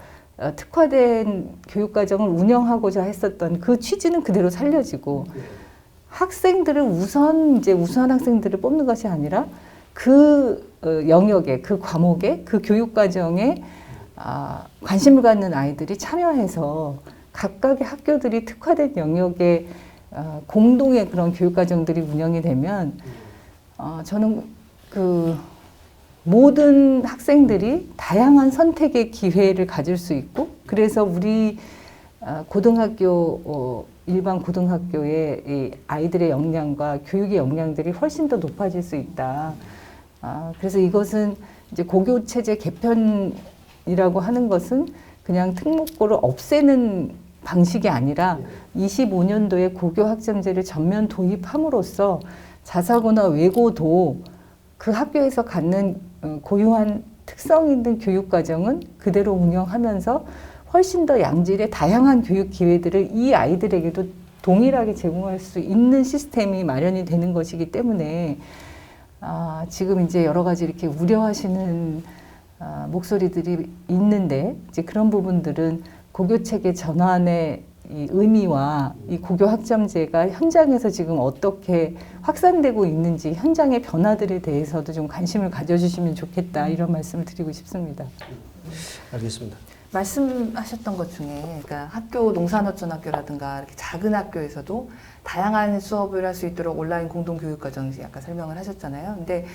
Speaker 2: 특화된 교육과정을 운영하고자 했었던 그 취지는 그대로 살려지고 학생들을 우선 이제 우수한 학생들을 뽑는 것이 아니라 그 영역에 그 과목에 그 교육과정에 관심을 갖는 아이들이 참여해서 각각의 학교들이 특화된 영역에 공동의 그런 교육과정들이 운영이 되면 저는 그 모든 학생들이 다양한 선택의 기회를 가질 수 있고 그래서 우리 고등학교 일반 고등학교의 이 아이들의 역량과 교육의 역량들이 훨씬 더 높아질 수 있다. 그래서 이것은 이제 고교 체제 개편이라고 하는 것은 그냥 특목고를 없애는 방식이 아니라 25년도에 고교 학점제를 전면 도입함으로써 자사고나 외고도 그 학교에서 갖는 고유한 특성 있는 교육 과정은 그대로 운영하면서 훨씬 더 양질의 다양한 교육 기회들을 이 아이들에게도 동일하게 제공할 수 있는 시스템이 마련이 되는 것이기 때문에 지금 이제 여러 가지 이렇게 우려하시는 목소리들이 있는데 이제 그런 부분들은 고교 체계 전환의 이 의미와 이 고교 학점제가 현장에서 지금 어떻게 확산되고 있는지 현장의 변화들에 대해서도 좀 관심을 가져주시면 좋겠다 이런 말씀을 드리고 싶습니다.
Speaker 3: 알겠습니다.
Speaker 4: 말씀하셨던 것 중에 그러니까 학교 농산어촌학교라든가 이렇게 작은 학교에서도 다양한 수업을 할 수 있도록 온라인 공동교육과정이 아까 설명을 하셨잖아요. 근데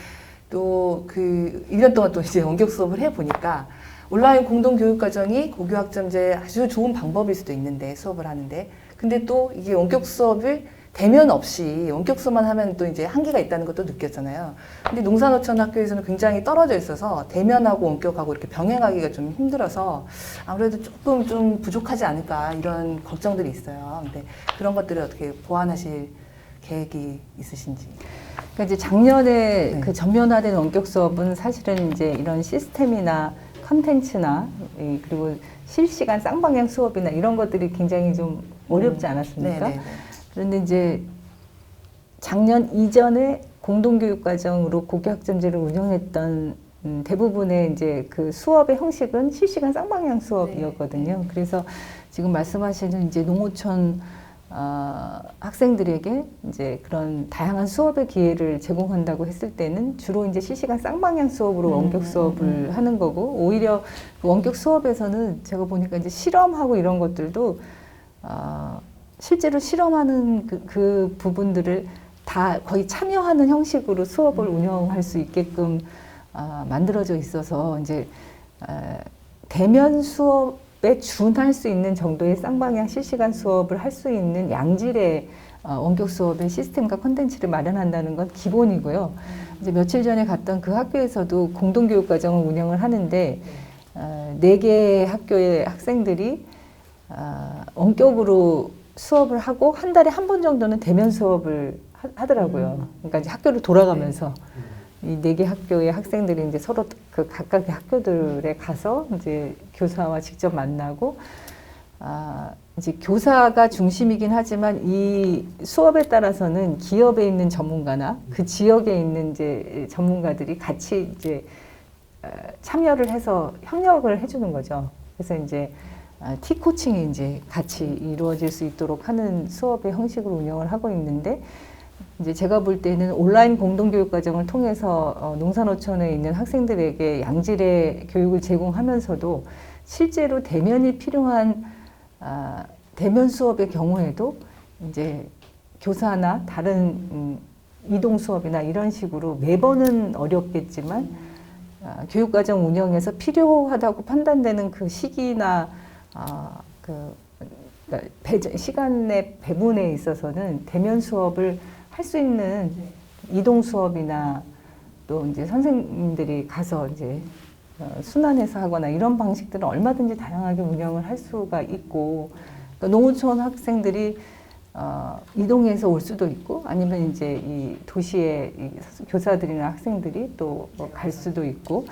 Speaker 4: 또 그 1년 동안 또 이제 원격 수업을 해 보니까 온라인 공동교육과정이 고교 학점제 아주 좋은 방법일 수도 있는데 수업을 하는데 근데 또 이게 원격 수업을 대면 없이 원격 수업만 하면 또 이제 한계가 있다는 것도 느꼈잖아요. 근데 농산어촌 학교에서는 굉장히 떨어져 있어서 대면하고 원격하고 이렇게 병행하기가 좀 힘들어서 아무래도 조금 좀 부족하지 않을까 이런 걱정들이 있어요. 근데 그런 것들을 어떻게 보완하실 계획이 있으신지.
Speaker 2: 그러니까 이제 작년에
Speaker 4: 네.
Speaker 2: 그 전면화된 원격 수업은 사실은 이제 이런 시스템이나 컨텐츠나 그리고 실시간 쌍방향 수업이나 이런 것들이 굉장히 좀 어렵지 않았습니까?
Speaker 4: 네네네.
Speaker 2: 그런데 이제 작년 이전에 공동교육과정으로 고교학점제를 운영했던 대부분의 이제 그 수업의 형식은 실시간 쌍방향 수업이었거든요. 그래서 지금 말씀하시는 이제 농어촌 학생들에게 이제 그런 다양한 수업의 기회를 제공한다고 했을 때는 주로 이제 실시간 쌍방향 수업으로 원격 수업을 하는 거고 오히려 그 원격 수업에서는 제가 보니까 이제 실험하고 이런 것들도 실제로 실험하는 그 부분들을 다 거의 참여하는 형식으로 수업을 운영할 수 있게끔 만들어져 있어서 이제 대면 수업에 준할 수 있는 정도의 쌍방향 실시간 수업을 할 수 있는 양질의 원격 수업의 시스템과 콘텐츠를 마련한다는 건 기본이고요. 이제 며칠 전에 갔던 그 학교에서도 공동교육 과정을 운영을 하는데 4개 학교의 학생들이 원격으로 수업을 하고 한 달에 한 번 정도는 대면 수업을 하더라고요. 그러니까 이제 학교를 돌아가면서 이 4개 학교의 학생들이 이제 서로 그 각각의 학교들에 가서 이제 교사와 직접 만나고 이제 교사가 중심이긴 하지만 이 수업에 따라서는 기업에 있는 전문가나 그 지역에 있는 이제 전문가들이 같이 이제 참여를 해서 협력을 해주는 거죠. 그래서 이제 T코칭이 이제 같이 이루어질 수 있도록 하는 수업의 형식으로 운영을 하고 있는데, 이제 제가 볼 때는 온라인 공동교육 과정을 통해서 농산어촌에 있는 학생들에게 양질의 교육을 제공하면서도 실제로 대면이 필요한 대면 수업의 경우에도 이제 교사나 다른 이동 수업이나 이런 식으로 매번은 어렵겠지만 교육과정 운영에서 필요하다고 판단되는 그 시기나 그러니까 시간의 배분에 있어서는 대면 수업을 할 수 있는 이동 수업이나 또 이제 선생님들이 가서 이제 순환해서 하거나 이런 방식들은 얼마든지 다양하게 운영을 할 수가 있고, 그러니까 농어촌 학생들이 이동해서 올 수도 있고 아니면 이제 이 도시의 이 교사들이나 학생들이 또 갈 수도 있고,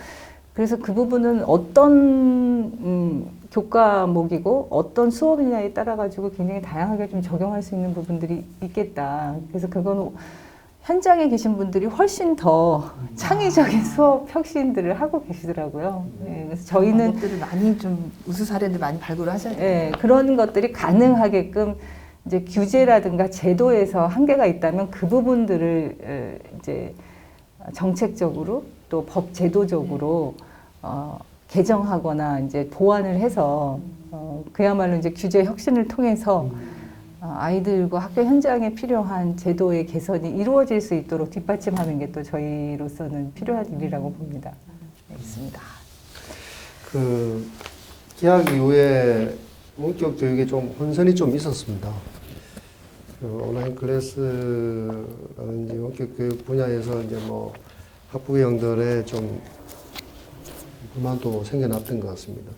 Speaker 2: 그래서 그 부분은 어떤 교과목이고 어떤 수업이냐에 따라 가지고 굉장히 다양하게 좀 적용할 수 있는 부분들이 있겠다. 그래서 그건 현장에 계신 분들이 훨씬 더 창의적인 수업 혁신들을 하고 계시더라고요. 네, 그래서 저희는
Speaker 4: 것들을 많이 좀 우수 사례들 많이 발굴을 하셔야 돼요.
Speaker 2: 네, 그런 것들이 가능하게끔 이제 규제라든가 제도에서 한계가 있다면 그 부분들을 이제 정책적으로 또 법 제도적으로 개정하거나 이제 보완을 해서 그야말로 이제 규제 혁신을 통해서 아이들과 학교 현장에 필요한 제도의 개선이 이루어질 수 있도록 뒷받침하는 게 또 저희로서는 필요한 일이라고 봅니다. 네, 있습니다.
Speaker 3: 그 개학 이후에 원격 교육에 좀 혼선이 좀 있었습니다. 그 온라인 클래스라든지 원격 교육 분야에서 이제 뭐 학부형들의 좀 불만도 생겨났던 것 같습니다.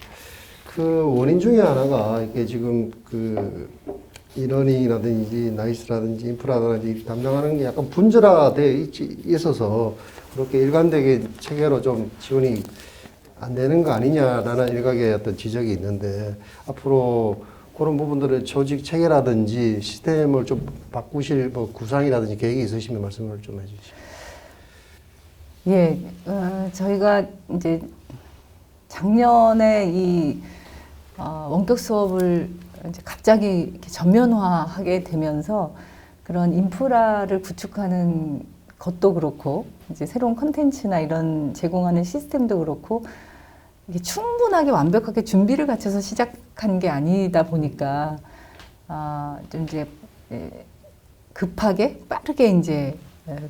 Speaker 3: 그 원인 중에 하나가 이게 지금 그 이러닝이라든지 나이스라든지 인프라라든지 담당하는 게 약간 분절화되어 있어서 그렇게 일관되게 체계로 좀 지원이 안 되는 거 아니냐라는 일각의 어떤 지적이 있는데, 앞으로 그런 부분들의 조직 체계라든지 시스템을 좀 바꾸실 뭐 구상이라든지 계획이 있으시면 말씀을 좀 해주시죠.
Speaker 2: 예, 저희가 이제 작년에 이 원격 수업을 이제 갑자기 이렇게 전면화하게 되면서 그런 인프라를 구축하는 것도 그렇고 이제 새로운 컨텐츠나 이런 제공하는 시스템도 그렇고 이게 충분하게 완벽하게 준비를 갖춰서 시작한 게 아니다 보니까 좀 이제 급하게 빠르게 이제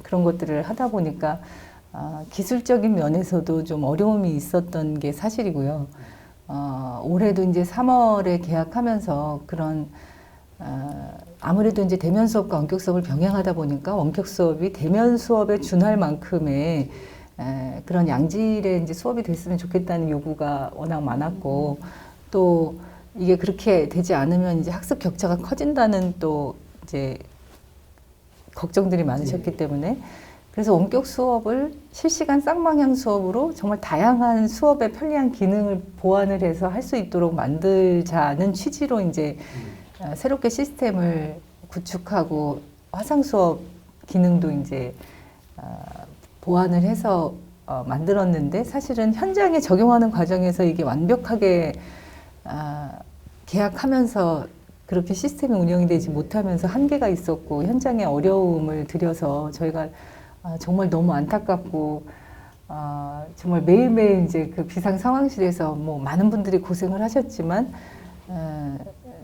Speaker 2: 그런 것들을 하다 보니까 기술적인 면에서도 좀 어려움이 있었던 게 사실이고요. 올해도 이제 3월에 개학하면서 그런 아무래도 이제 대면 수업과 원격 수업을 병행하다 보니까 원격 수업이 대면 수업에 준할 만큼의 그런 양질의 이제 수업이 됐으면 좋겠다는 요구가 워낙 많았고, 또 이게 그렇게 되지 않으면 이제 학습 격차가 커진다는 또 이제 걱정들이 많으셨기 때문에, 그래서 원격 수업을 실시간 쌍방향 수업으로 정말 다양한 수업에 편리한 기능을 보완을 해서 할 수 있도록 만들자는 취지로 이제 새롭게 시스템을 구축하고 화상 수업 기능도 이제 보완을 해서 만들었는데, 사실은 현장에 적용하는 과정에서 이게 완벽하게 계약하면서 그렇게 시스템이 운영이 되지 못하면서 한계가 있었고 현장에 어려움을 들여서 저희가 정말 너무 안타깝고 정말 매일매일 이제 그 비상 상황실에서 뭐 많은 분들이 고생을 하셨지만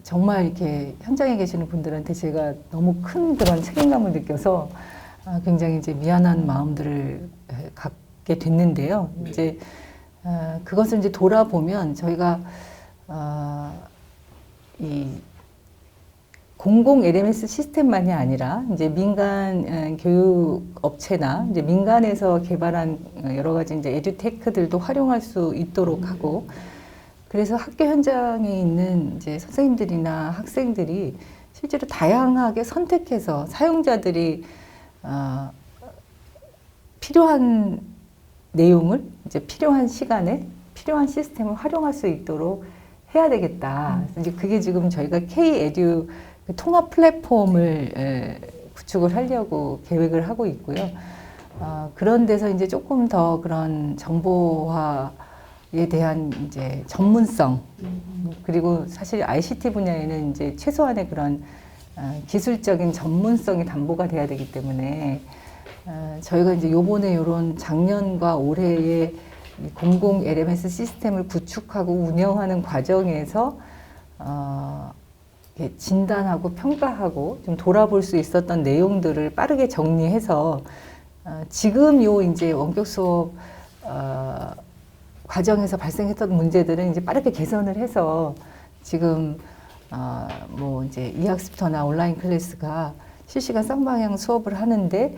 Speaker 2: 정말 이렇게 현장에 계시는 분들한테 제가 너무 큰 그런 책임감을 느껴서 굉장히 이제 미안한 마음들을 갖게 됐는데요. 이제 그것을 이제 돌아보면 저희가 이 공공 LMS 시스템만이 아니라 이제 민간 교육 업체나 이제 민간에서 개발한 여러 가지 이제 에듀테크들도 활용할 수 있도록 하고, 그래서 학교 현장에 있는 이제 선생님들이나 학생들이 실제로 다양하게 선택해서 사용자들이 필요한 내용을 이제 필요한 시간에 필요한 시스템을 활용할 수 있도록 해야 되겠다. 이제 그게 지금 저희가 K-에듀 통합 플랫폼을 구축을 하려고 계획을 하고 있고요. 그런 데서 이제 조금 더 그런 정보화에 대한 이제 전문성, 그리고 사실 ICT 분야에는 이제 최소한의 그런 기술적인 전문성이 담보가 돼야 되기 때문에 저희가 이제 요번에 이런 작년과 올해의 공공 LMS 시스템을 구축하고 운영하는 과정에서 이렇게 진단하고 평가하고 좀 돌아볼 수 있었던 내용들을 빠르게 정리해서 지금 요 이제 원격 수업 과정에서 발생했던 문제들은 이제 빠르게 개선을 해서 지금 뭐 이제 이학습터나 온라인 클래스가 실시간 쌍방향 수업을 하는데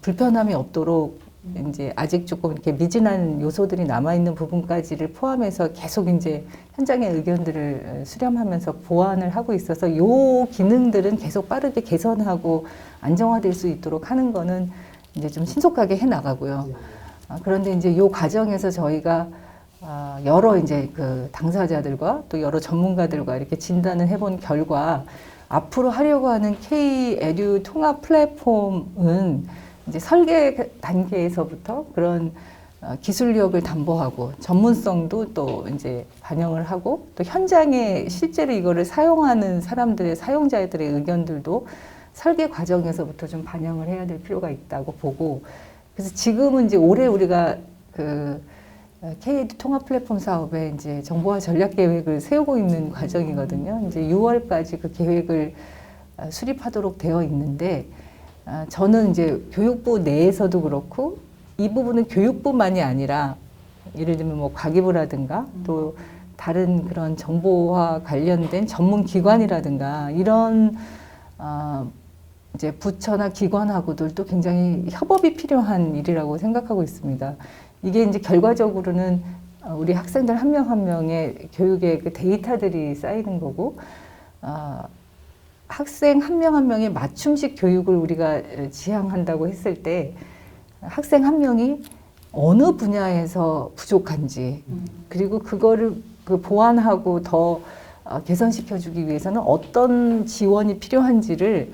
Speaker 2: 불편함이 없도록 이제 아직 조금 이렇게 미진한 요소들이 남아있는 부분까지를 포함해서 계속 이제 현장의 의견들을 수렴하면서 보완을 하고 있어서 요 기능들은 계속 빠르게 개선하고 안정화될 수 있도록 하는 거는 이제 좀 신속하게 해 나가고요. 그런데 이제 요 과정에서 저희가 여러 이제 그 당사자들과 또 여러 전문가들과 이렇게 진단을 해본 결과 앞으로 하려고 하는 K-에듀 통합 플랫폼은 이제 설계 단계에서부터 그런 기술력을 담보하고 전문성도 또 이제 반영을 하고 또 현장에 실제로 이거를 사용하는 사람들의 사용자들의 의견들도 설계 과정에서부터 좀 반영을 해야 될 필요가 있다고 보고, 그래서 지금은 이제 올해 우리가 그 K-에듀 통합 플랫폼 사업에 이제 정보화 전략 계획을 세우고 있는 과정이거든요. 이제 6월까지 그 계획을 수립하도록 되어 있는데, 저는 이제 교육부 내에서도 그렇고 이 부분은 교육부만이 아니라 예를 들면 뭐 과기부라든가 또 다른 그런 정보화 관련된 전문 기관이라든가 이런 이제 부처나 기관하고들도 굉장히 협업이 필요한 일이라고 생각하고 있습니다. 이게 이제 결과적으로는 우리 학생들 한 명 한 명의 교육의 그 데이터들이 쌓이는 거고, 학생 한 명 한 명의 맞춤식 교육을 우리가 지향한다고 했을 때 학생 한 명이 어느 분야에서 부족한지, 그리고 그거를 그 보완하고 더 개선시켜주기 위해서는 어떤 지원이 필요한지를,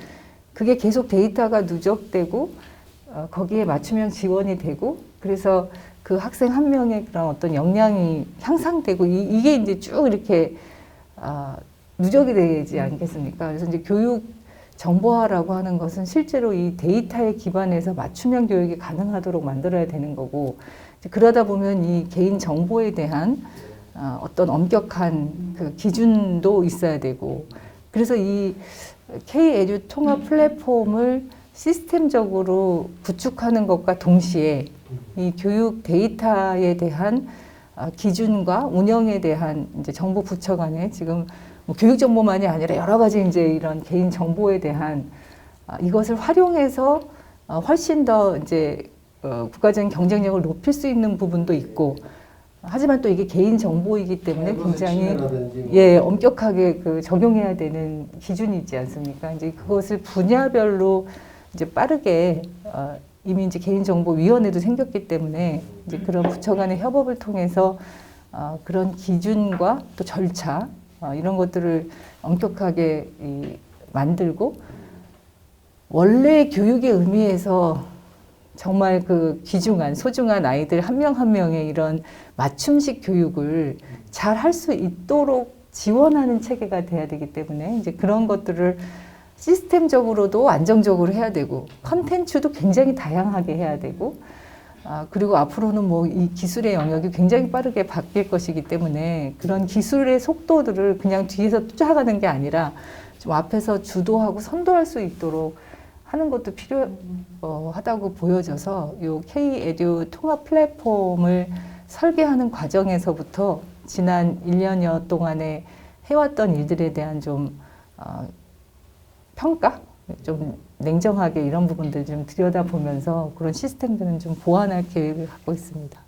Speaker 2: 그게 계속 데이터가 누적되고 거기에 맞춤형 지원이 되고, 그래서 그 학생 한 명의 그런 어떤 역량이 향상되고 이게 이제 쭉 이렇게 누적이 되지 않겠습니까? 그래서 이제 교육 정보화라고 하는 것은 실제로 이 데이터에 기반해서 맞춤형 교육이 가능하도록 만들어야 되는 거고, 그러다 보면 이 개인 정보에 대한 어떤 엄격한 그 기준도 있어야 되고, 그래서 이 K-에듀 통합 플랫폼을 시스템적으로 구축하는 것과 동시에 이 교육 데이터에 대한 기준과 운영에 대한 이제 정부 부처 간에 지금 뭐 교육 정보만이 아니라 여러 가지 이제 이런 개인 정보에 대한 이것을 활용해서 훨씬 더 이제 국가적인 경쟁력을 높일 수 있는 부분도 있고, 하지만 또 이게 개인 정보이기 때문에 굉장히 엄격하게 그 적용해야 되는 기준이 있지 않습니까? 이제 그것을 분야별로 이제 빠르게 이미 이제 개인정보위원회도 생겼기 때문에 이제 그런 부처 간의 협업을 통해서 그런 기준과 또 절차 이런 것들을 엄격하게 만들고, 원래 교육의 의미에서 정말 그 귀중한 소중한 아이들 한 명 한 명의 이런 맞춤식 교육을 잘 할 수 있도록 지원하는 체계가 돼야 되기 때문에 이제 그런 것들을 시스템적으로도 안정적으로 해야 되고, 컨텐츠도 굉장히 다양하게 해야 되고, 그리고 앞으로는 뭐 이 기술의 영역이 굉장히 빠르게 바뀔 것이기 때문에 그런 기술의 속도들을 그냥 뒤에서 쫓아가는 게 아니라 좀 앞에서 주도하고 선도할 수 있도록 하는 것도 필요하다고 보여져서 이 K-에듀 통합 플랫폼을 설계하는 과정에서부터 지난 1년여 동안에 해왔던 일들에 대한 좀 평가? 좀 냉정하게 이런 부분들 좀 들여다보면서 그런 시스템들은 좀 보완할 계획을 갖고 있습니다.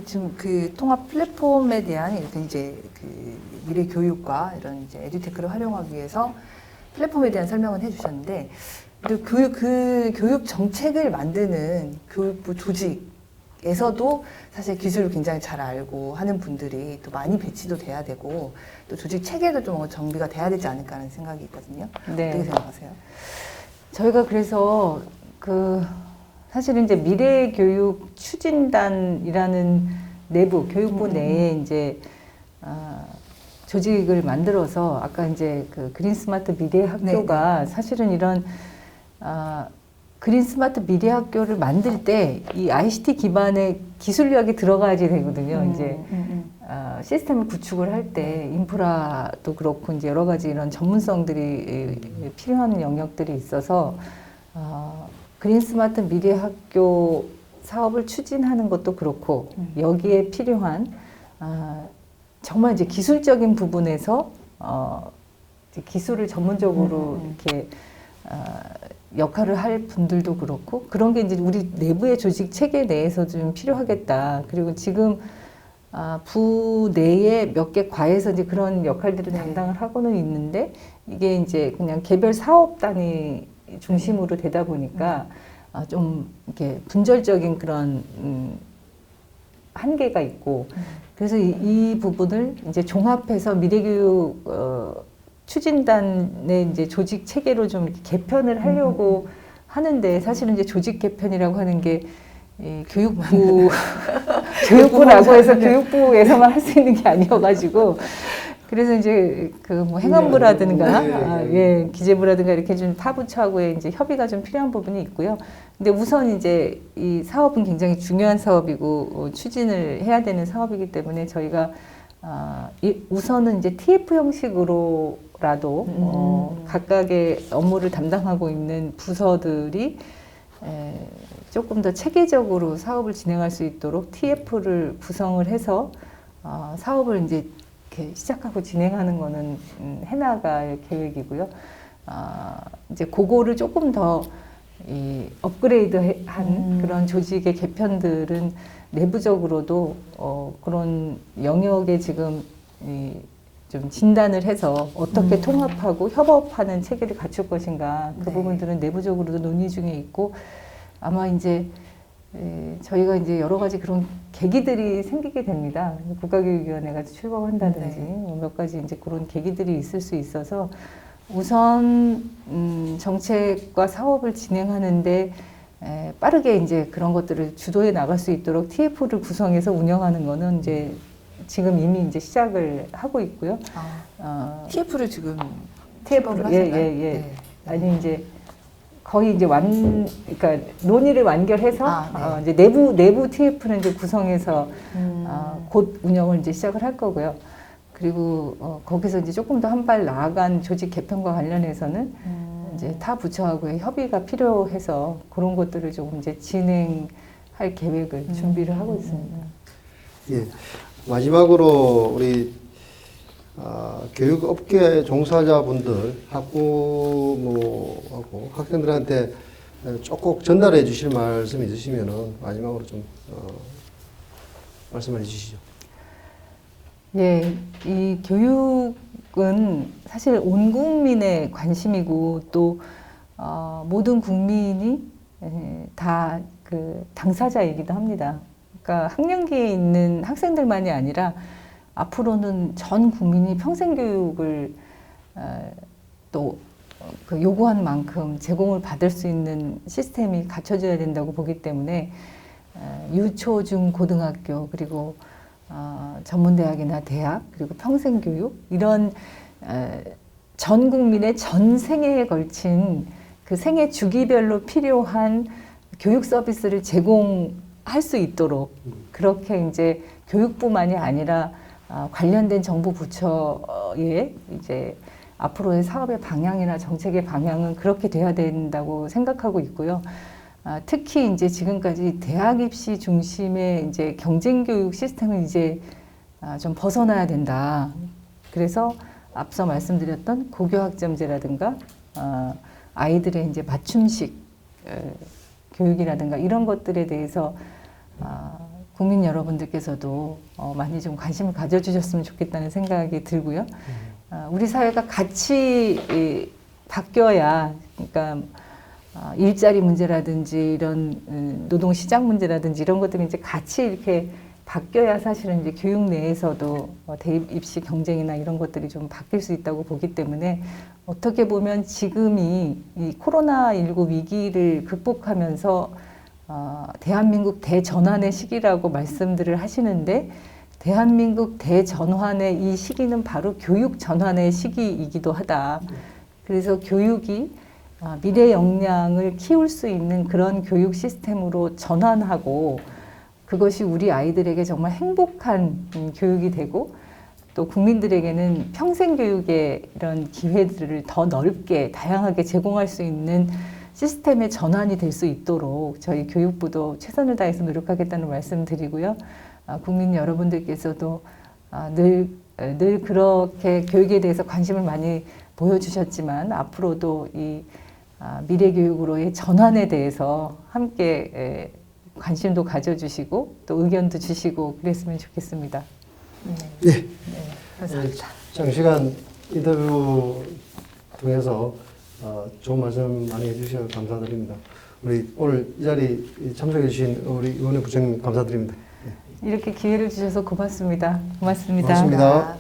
Speaker 4: 지금 그 통합 플랫폼에 대한 이렇게 이제 그 미래 교육과 이런 이제 에듀테크를 활용하기 위해서 플랫폼에 대한 설명은 해주셨는데, 그 교육 정책을 만드는 교육부 조직이 조직에서도 사실 기술을 굉장히 잘 알고 하는 분들이 또 많이 배치도 돼야 되고 또 조직 체계도 좀 정비가 돼야 되지 않을까 하는 생각이 있거든요.
Speaker 2: 네.
Speaker 4: 어떻게 생각하세요?
Speaker 2: 저희가 그래서 사실은 이제 미래교육 추진단이라는 내부 교육부 내에 이제 조직을 만들어서 아까 이제 그 그린 스마트 미래 학교가 사실은 이런 그린 스마트 미래 학교를 만들 때 이 ICT 기반의 기술력이 들어가야지 되거든요. 이제 시스템을 구축을 할 때 인프라도 그렇고 이제 여러 가지 이런 전문성들이 필요한 영역들이 있어서 그린 스마트 미래 학교 사업을 추진하는 것도 그렇고 여기에 필요한 정말 이제 기술적인 부분에서 이제 기술을 전문적으로 이렇게 역할을 할 분들도 그렇고 그런 게 이제 우리 내부의 조직 체계 내에서 좀 필요하겠다. 그리고 지금 부 내에 몇 개 과에서 이제 그런 역할들을 담당을 하고는 있는데 이게 이제 그냥 개별 사업 단위 중심으로 되다 보니까 좀 이렇게 분절적인 그런 한계가 있고 그래서 이 부분을 이제 종합해서 미래교육 추진단의 이제 조직 체계로 좀 이렇게 개편을 하려고 하는데 사실은 이제 조직 개편이라고 하는 게 이 교육부라고 해서 교육부에서만 할 수 있는 게 아니어가지고 그래서 이제 그 뭐 행안부라든가 기재부라든가 이렇게 좀 타부처하고의 이제 협의가 좀 필요한 부분이 있고요. 근데 우선 이제 이 사업은 굉장히 중요한 사업이고 추진을 해야 되는 사업이기 때문에 저희가 우선은 이제 TF 형식으로라도 각각의 업무를 담당하고 있는 부서들이 조금 더 체계적으로 사업을 진행할 수 있도록 TF를 구성을 해서 사업을 이제 이렇게 시작하고 진행하는 거는 해나갈 계획이고요. 이제 그거를 조금 더 업그레이드한 그런 조직의 개편들은 내부적으로도 그런 영역에 지금 좀 진단을 해서 어떻게 통합하고 협업하는 체계를 갖출 것인가 그 부분들은 내부적으로도 논의 중에 있고 아마 이제 저희가 이제 여러 가지 그런 계기들이 생기게 됩니다. 국가교육위원회가 출범한다든지 몇 가지 이제 그런 계기들이 있을 수 있어서 우선 정책과 사업을 진행하는데 빠르게 이제 그런 것들을 주도해 나갈 수 있도록 TF를 구성해서 운영하는 거는 이제 지금 이미 이제 시작을 하고 있고요.
Speaker 4: TF를 지금
Speaker 2: TF를 아니 이제 거의 이제 그러니까 논의를 완결해서 이제 내부 TF는 이제 구성해서 곧 운영을 이제 시작을 할 거고요. 그리고 거기서 이제 조금 더 한 발 나아간 조직 개편과 관련해서는 이제 타 부처하고의 협의가 필요해서 그런 것들을 조금 이제 진행할 계획을 준비를 하고 있습니다.
Speaker 3: 예. 마지막으로 우리 교육업계 종사자분들 학부모하고 학생들한테 꼭 전달해 주실 말씀 있으시면은 마지막으로 좀 말씀해 주시죠.
Speaker 2: 예, 이 교육은 사실 온 국민의 관심이고 또 모든 국민이 다 그 당사자이기도 합니다. 그러니까 학령기에 있는 학생들만이 아니라 앞으로는 전 국민이 평생 교육을 또 그 요구한 만큼 제공을 받을 수 있는 시스템이 갖춰져야 된다고 보기 때문에 유초, 중, 고등학교 그리고 전문대학이나 대학 그리고 평생교육 이런 전 국민의 전 생애에 걸친 그 생애 주기별로 필요한 교육 서비스를 제공할 수 있도록 그렇게 이제 교육부만이 아니라 관련된 정부 부처의 이제 앞으로의 사업의 방향이나 정책의 방향은 그렇게 돼야 된다고 생각하고 있고요. 특히 이제 지금까지 대학 입시 중심의 이제 경쟁 교육 시스템을 이제 좀 벗어나야 된다. 그래서 앞서 말씀드렸던 고교학점제라든가 아이들의 이제 맞춤식 교육이라든가 이런 것들에 대해서 국민 여러분들께서도 많이 좀 관심을 가져주셨으면 좋겠다는 생각이 들고요. 우리 사회가 같이 바뀌어야, 그러니까 일자리 문제라든지 이런 노동시장 문제라든지 이런 것들이 이제 같이 이렇게 바뀌어야 사실은 이제 교육 내에서도 대입 입시 경쟁이나 이런 것들이 좀 바뀔 수 있다고 보기 때문에 어떻게 보면 지금이 이 코로나19 위기를 극복하면서 대한민국 대전환의 시기라고 말씀들을 하시는데 대한민국 대전환의 이 시기는 바로 교육 전환의 시기이기도 하다. 그래서 교육이 미래 역량을 키울 수 있는 그런 교육 시스템으로 전환하고 그것이 우리 아이들에게 정말 행복한 교육이 되고 또 국민들에게는 평생 교육의 이런 기회들을 더 넓게 다양하게 제공할 수 있는 시스템의 전환이 될 수 있도록 저희 교육부도 최선을 다해서 노력하겠다는 말씀 드리고요. 국민 여러분들께서도 늘 그렇게 교육에 대해서 관심을 많이 보여주셨지만 앞으로도 이 미래 교육으로의 전환에 대해서 함께 관심도 가져주시고 또 의견도 주시고 그랬으면 좋겠습니다.
Speaker 3: 예.
Speaker 2: 네, 감사합니다.
Speaker 3: 장시간 인터뷰 통해서 좋은 말씀 많이 해주셔서 감사드립니다. 우리 오늘 이 자리 참석해 주신 우리 의원회 부장님 감사드립니다.
Speaker 2: 이렇게 기회를 주셔서 고맙습니다. 고맙습니다.
Speaker 3: 고맙습니다.